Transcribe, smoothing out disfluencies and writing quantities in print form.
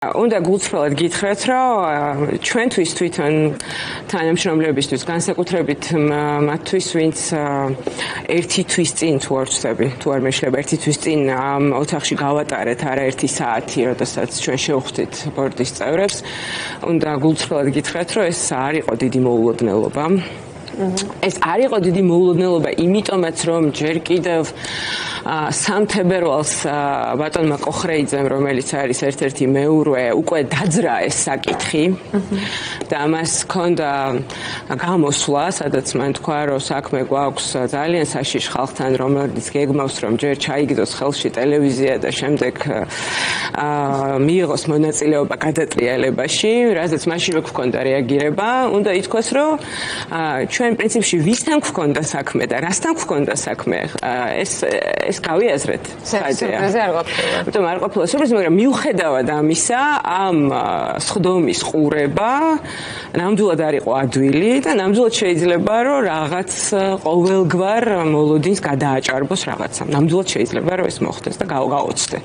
უნდა გულწრფელად გითხრათ, რომ ჩვენთვის თვითონ თანამშრომლებისთვის, განსაკუთრებით მათთვის, ვინც ერთი თვის წინ თუ არ ვწდები, თუ არ მეშლება ერთი თვის წინ ამ ოთახში გავატარეთ არაერთი საათი, როდესაც ჩვენ შევხვდით ბორდის წევრებს, უნდა გულწრფელად გითხრათ, რომ ეს არ იყო დიდი მოულოდნელობა. ეს არ იყო დიდი მოულოდნელობა, იმიტომაც რომ ჯერ კიდევ 3 თებერვალს ბატონმა კოხრეიძემ, რომელიც არის ერთ-ერთი მეურვე, უკვე დაძრა ეს საკითხი და მას ჰქონდა გამოსვლა, სადაც მან თქვა, რომ საქმე გვაქვს ძალიან საშიშ ხალხთან, რომელიც გეგმავს, რომ ჯერ ჩაიგდოს ხელში ტელევიზია და შემდეგ მიიღოს მონაწილეობა გადატრიალებაში, რაზეც მაშინვე გვქონდა რეაგირება. უნდა ითქვას, რომ ჩვენ პრინციპში ვისთან გვქონდა საქმე და რასთან გვქონდა საქმე, ეს გავიაზრეთ. სურპრიზი არ ყოფილა. იმიტომ არ ყოფილა სურპრიზი, მაგრამ მიუხედავად ამისა, ამ სხდომის ყურება ნამდვილად არ იყო ადვილი და ნამდვილად შეიძლება, რომ რაღაც ყოველგვარ მოლოდინს გადააჭარბოს რაღაცა. ნამდვილად შეიძლება, რომ ეს მოხდეს და გავაოცდე.